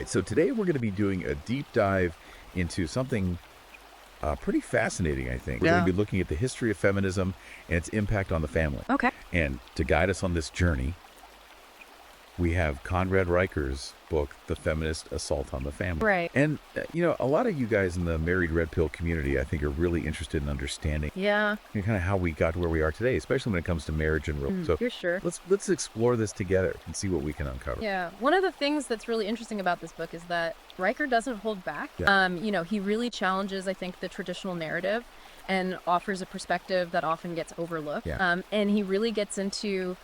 right, so today we're going to be doing a deep dive into something pretty fascinating, I think. We're going to be looking at the history of feminism and its impact on the family. Okay. And to guide us on this journey, we have Conrad Reicher's book, The Feminist Assault on the Family. Right. And, a lot of you guys in the married red pill community, I think, are really interested in understanding kind of how we got to where we are today, especially when it comes to marriage and so you're sure. let's explore this together and see what we can uncover. Yeah. One of the things that's really interesting about this book is that Reicher doesn't hold back. Yeah. He really challenges, I think, the traditional narrative and offers a perspective that often gets overlooked. Yeah. And he really gets into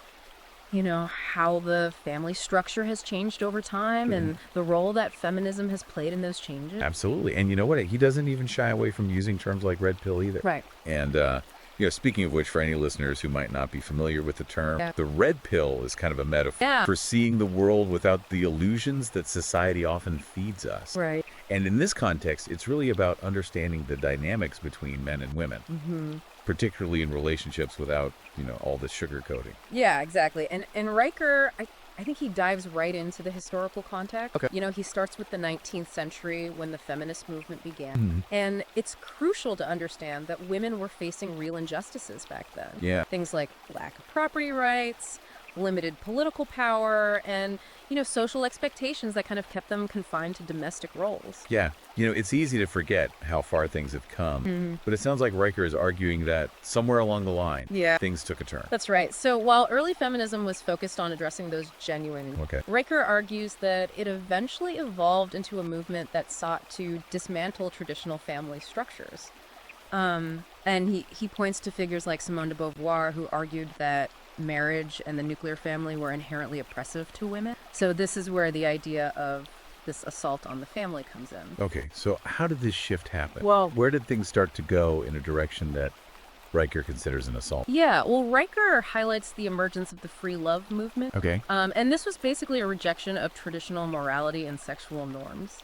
how the family structure has changed over time and the role that feminism has played in those changes. Absolutely. And you know what? He doesn't even shy away from using terms like red pill either. Right. And, speaking of which, for any listeners who might not be familiar with the term, the red pill is kind of a metaphor for seeing the world without the illusions that society often feeds us. Right. And in this context, it's really about understanding the dynamics between men and women, particularly in relationships without, all the sugarcoating. Yeah, exactly. And Reicher, I think he dives right into the historical context. Okay. He starts with the 19th century when the feminist movement began. And it's crucial to understand that women were facing real injustices back then. Yeah. Things like lack of property rights, limited political power, and, social expectations that kind of kept them confined to domestic roles. Yeah. It's easy to forget how far things have come, but it sounds like Reicher is arguing that somewhere along the line, things took a turn. That's right. So while early feminism was focused on addressing those genuine, Reicher argues that it eventually evolved into a movement that sought to dismantle traditional family structures. And he points to figures like Simone de Beauvoir, who argued that marriage and the nuclear family were inherently oppressive to women. So this is where the idea of this assault on the family comes in. Okay, so how did this shift happen? Well, where did things start to go in a direction that Reicher considers an assault? Yeah, well, Reicher highlights the emergence of the free love movement. Okay. And this was basically a rejection of traditional morality and sexual norms.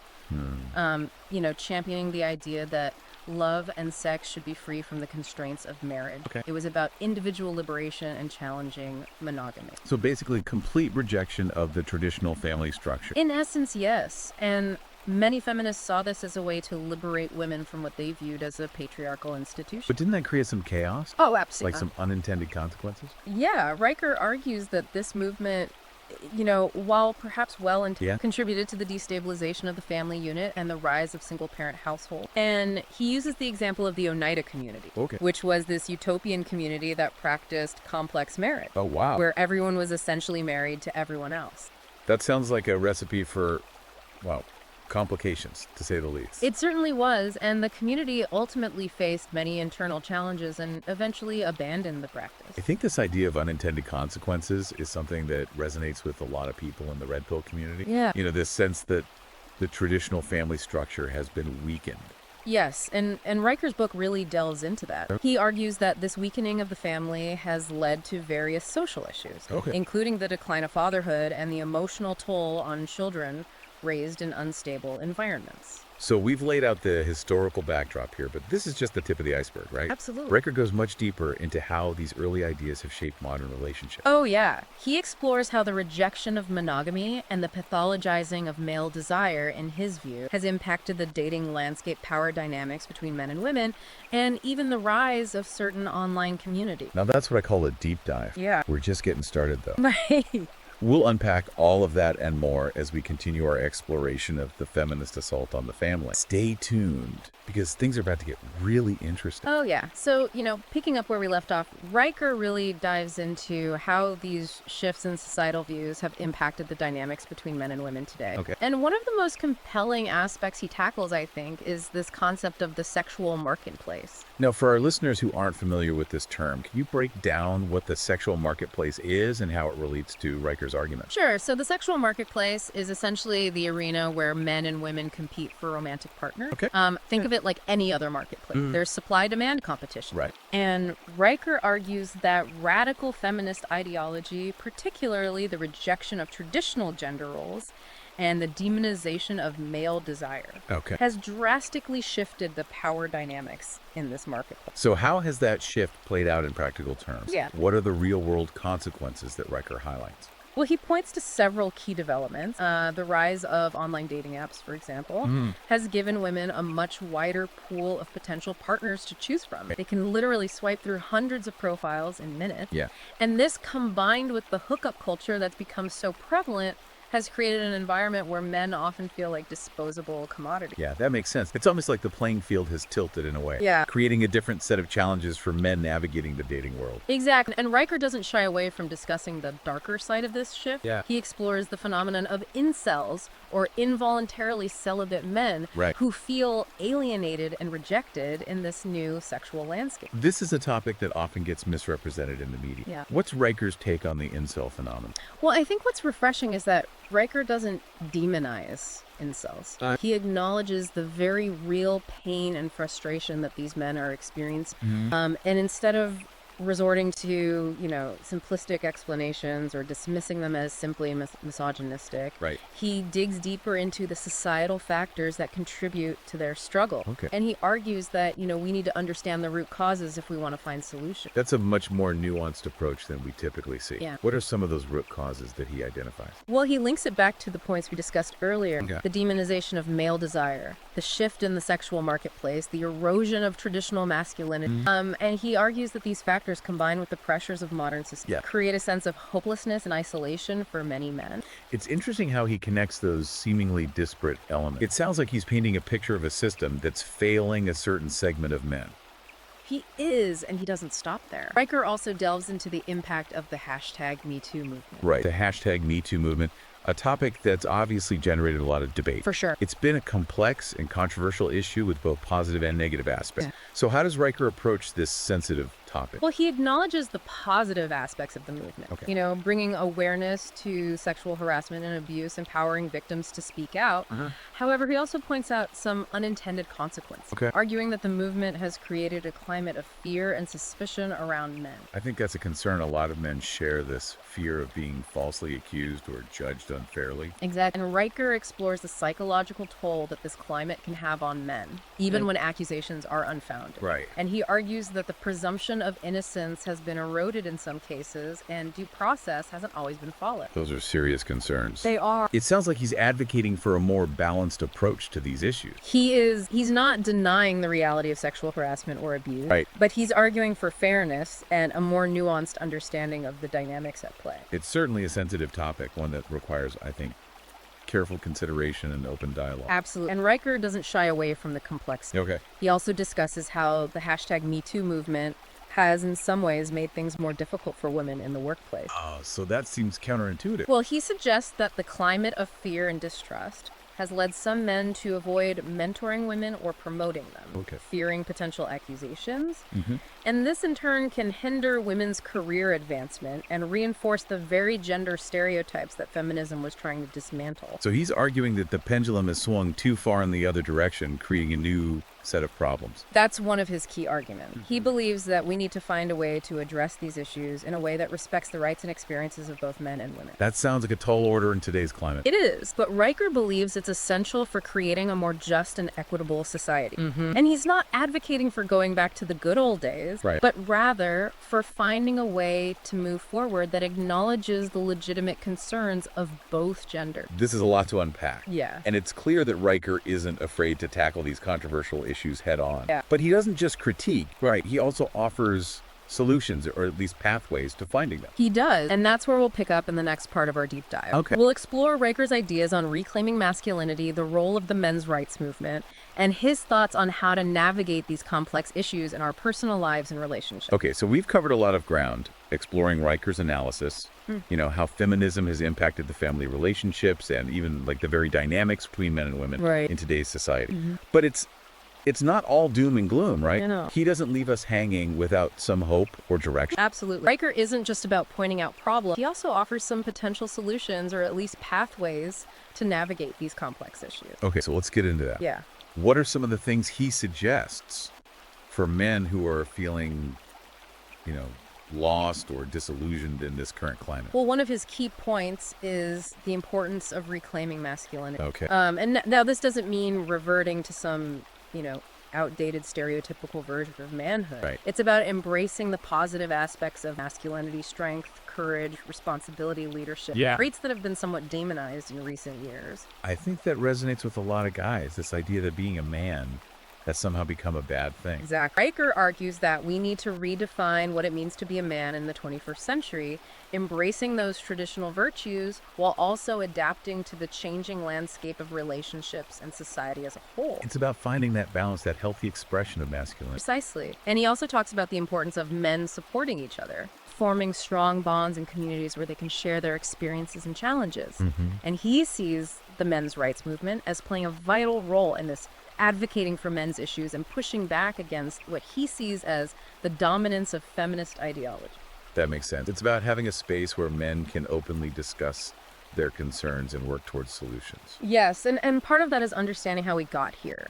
Championing the idea that love and sex should be free from the constraints of marriage. Okay. It was about individual liberation and challenging monogamy. So basically, complete rejection of the traditional family structure. In essence, yes. And many feminists saw this as a way to liberate women from what they viewed as a patriarchal institution. But didn't that create some chaos? Oh, absolutely. Like some unintended consequences? Yeah, Reicher argues that this movement, while perhaps contributed to the destabilization of the family unit and the rise of single-parent households. And he uses the example of the Oneida community, which was this utopian community that practiced complex marriage. Oh, wow. Where everyone was essentially married to everyone else. That sounds like a recipe for, complications, to say the least. It certainly was, and the community ultimately faced many internal challenges and eventually abandoned the practice. I think this idea of unintended consequences is something that resonates with a lot of people in the red pill community. Yeah. This sense that the traditional family structure has been weakened. Yes, and Reicher's book really delves into that. He argues that this weakening of the family has led to various social issues, including the decline of fatherhood and the emotional toll on children raised in unstable environments. So we've laid out the historical backdrop here, but this is just the tip of the iceberg, right? Absolutely. Reicher goes much deeper into how these early ideas have shaped modern relationships. Oh, yeah. He explores how the rejection of monogamy and the pathologizing of male desire, in his view, has impacted the dating landscape power dynamics between men and women, and even the rise of certain online communities. Now that's what I call a deep dive. Yeah. We're just getting started, though. Right. We'll unpack all of that and more as we continue our exploration of the feminist assault on the family. Stay tuned, because things are about to get really interesting. Oh, yeah. So, picking up where we left off, Reicher really dives into how these shifts in societal views have impacted the dynamics between men and women today. Okay. And one of the most compelling aspects he tackles, I think, is this concept of the sexual marketplace. Now, for our listeners who aren't familiar with this term, can you break down what the sexual marketplace is and how it relates to Reicher's argument? Sure. So the sexual marketplace is essentially the arena where men and women compete for romantic partners. Okay. Think of it like any other marketplace. There's supply-demand competition. Right. And Reicher argues that radical feminist ideology, particularly the rejection of traditional gender roles and the demonization of male desire, has drastically shifted the power dynamics in this marketplace. So how has that shift played out in practical terms? Yeah. What are the real-world consequences that Reicher highlights? Well, he points to several key developments. The rise of online dating apps, for example, has given women a much wider pool of potential partners to choose from. They can literally swipe through hundreds of profiles in minutes. Yeah. And this, combined with the hookup culture that's become so prevalent, has created an environment where men often feel like disposable commodities. Yeah, that makes sense. It's almost like the playing field has tilted in a way. Yeah. Creating a different set of challenges for men navigating the dating world. Exactly. And Riker doesn't shy away from discussing the darker side of this shift. Yeah. He explores the phenomenon of incels, or involuntarily celibate men, Right. who feel alienated and rejected in this new sexual landscape. This is a topic that often gets misrepresented in the media. Yeah. What's Riker's take on the incel phenomenon? Well, I think what's refreshing is that Riker doesn't demonize incels. He acknowledges the very real pain and frustration that these men are experiencing. And instead of resorting to, simplistic explanations or dismissing them as simply misogynistic, Right. he digs deeper into the societal factors that contribute to their struggle. Okay. And he argues that, we need to understand the root causes if we want to find solutions. That's a much more nuanced approach than we typically see. Yeah. What are some of those root causes that he identifies? Well, he links it back to the points we discussed earlier. Okay. The demonization of male desire, the shift in the sexual marketplace, the erosion of traditional masculinity. And he argues that these factors, combined with the pressures of modern society, create a sense of hopelessness and isolation for many men. It's interesting how he connects those seemingly disparate elements. It sounds like he's painting a picture of a system that's failing a certain segment of men. He is, and he doesn't stop there. Riker also delves into the impact of the #MeToo movement. Right. The #MeToo movement, a topic that's obviously generated a lot of debate. For sure. It's been a complex and controversial issue with both positive and negative aspects. Yeah. So how does Riker approach this sensitive topic? Well, he acknowledges the positive aspects of the movement. Okay. Bringing awareness to sexual harassment and abuse, empowering victims to speak out. However, he also points out some unintended consequences, arguing that the movement has created a climate of fear and suspicion around men. I think that's a concern. A lot of men share this fear of being falsely accused or judged unfairly. Exactly. And Riker explores the psychological toll that this climate can have on men, even when accusations are unfounded. Right. And he argues that the presumption of innocence has been eroded in some cases, and due process hasn't always been followed. Those are serious concerns. They are. It sounds like he's advocating for a more balanced approach to these issues. He's not denying the reality of sexual harassment or abuse, Right. but he's arguing for fairness and a more nuanced understanding of the dynamics at play. It's certainly a sensitive topic, one that requires, I think, careful consideration and open dialogue. Absolutely. And Riker doesn't shy away from the complexity. Okay. He also discusses how the #MeToo movement has in some ways made things more difficult for women in the workplace. Oh, so that seems counterintuitive. Well, he suggests that the climate of fear and distrust has led some men to avoid mentoring women or promoting them, fearing potential accusations. And this in turn can hinder women's career advancement and reinforce the very gender stereotypes that feminism was trying to dismantle. So he's arguing that the pendulum has swung too far in the other direction, creating a new set of problems. That's one of his key arguments. He believes that we need to find a way to address these issues in a way that respects the rights and experiences of both men and women. That sounds like a tall order in today's climate. It is, but Riker believes it's essential for creating a more just and equitable society. And he's not advocating for going back to the good old days, but rather for finding a way to move forward that acknowledges the legitimate concerns of both genders. This is a lot to unpack. Yeah. And it's clear that Riker isn't afraid to tackle these controversial issues head on. Yeah. But he doesn't just critique, right? He also offers solutions, or at least pathways to finding them. He does, and that's where we'll pick up in the next part of our deep dive. Okay. We'll explore Riker's ideas on reclaiming masculinity, the role of the men's rights movement, and his thoughts on how to navigate these complex issues in our personal lives and relationships. Okay, so we've covered a lot of ground, exploring Riker's analysis, how feminism has impacted the family relationships and even like the very dynamics between men and women in today's society. But it's not all doom and gloom, right? No. He doesn't leave us hanging without some hope or direction. Absolutely. Riker isn't just about pointing out problems. He also offers some potential solutions, or at least pathways, to navigate these complex issues. Okay, so let's get into that. Yeah. What are some of the things he suggests for men who are feeling, lost or disillusioned in this current climate? Well, one of his key points is the importance of reclaiming masculinity. Okay. And now this doesn't mean reverting to some, outdated stereotypical version of manhood. Right. It's about embracing the positive aspects of masculinity, strength, courage, responsibility, leadership, traits that have been somewhat demonized in recent years. I think that resonates with a lot of guys, this idea that being a man has somehow become a bad thing. Exactly. Riker argues that we need to redefine what it means to be a man in the 21st century, embracing those traditional virtues while also adapting to the changing landscape of relationships and society as a whole. It's about finding that balance, that healthy expression of masculinity. Precisely. And he also talks about the importance of men supporting each other, forming strong bonds in communities where they can share their experiences and challenges. And he sees the men's rights movement as playing a vital role in this, advocating for men's issues and pushing back against what he sees as the dominance of feminist ideology. That makes sense. It's about having a space where men can openly discuss their concerns and work towards solutions. Yes, and part of that is understanding how we got here.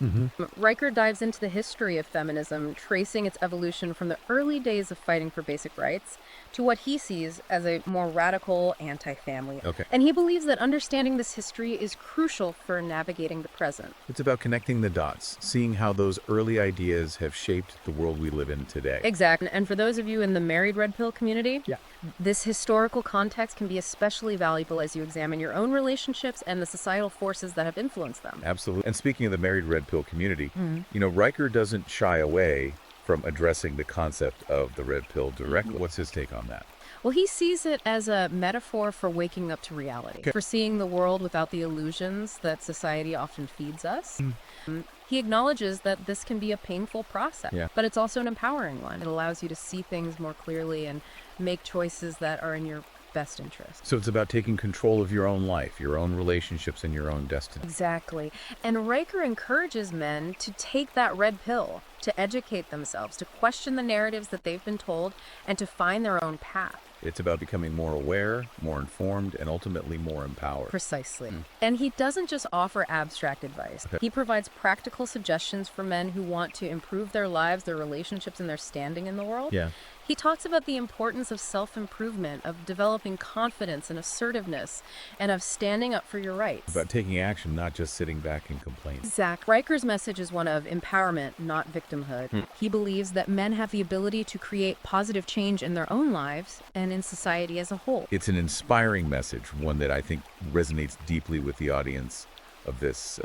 Riker dives into the history of feminism, tracing its evolution from the early days of fighting for basic rights to what he sees as a more radical anti-family. And he believes that understanding this history is crucial for navigating the present. It's about connecting the dots, seeing how those early ideas have shaped the world we live in today. Exactly. And for those of you in the married red pill community, this historical context can be especially valuable as you examine your own relationships and the societal forces that have influenced them. Absolutely. And speaking of the married red pill community, you know, Riker doesn't shy away from addressing the concept of the red pill directly. What's his take on that? Well, he sees it as a metaphor for waking up to reality, for seeing the world without the illusions that society often feeds us. He acknowledges that this can be a painful process, but it's also an empowering one. It allows you to see things more clearly and make choices that are in your best interest. So it's about taking control of your own life, your own relationships, and your own destiny. Exactly. And Riker encourages men to take that red pill, to educate themselves, to question the narratives that they've been told, and to find their own path. It's about becoming more aware, more informed, and ultimately more empowered. Precisely. And he doesn't just offer abstract advice. He provides practical suggestions for men who want to improve their lives, their relationships, and their standing in the world. He talks about the importance of self-improvement, of developing confidence and assertiveness, and of standing up for your rights. About taking action, not just sitting back and complaining. Exactly. Riker's message is one of empowerment, not victimhood. He believes that men have the ability to create positive change in their own lives and in society as a whole. It's an inspiring message, one that I think resonates deeply with the audience of this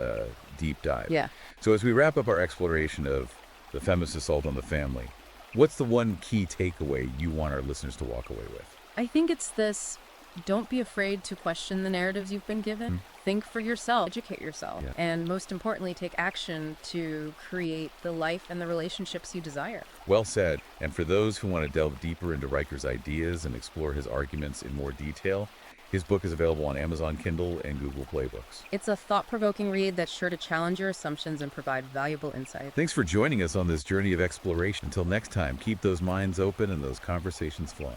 deep dive. So as we wrap up our exploration of the feminist assault on the family, what's the one key takeaway you want our listeners to walk away with? I think it's this: don't be afraid to question the narratives you've been given. Think for yourself, educate yourself, and most importantly, take action to create the life and the relationships you desire. Well said. And for those who want to delve deeper into Riker's ideas and explore his arguments in more detail, his book is available on Amazon Kindle and Google Play Books. It's a thought-provoking read that's sure to challenge your assumptions and provide valuable insight. Thanks for joining us on this journey of exploration. Until next time, keep those minds open and those conversations flowing.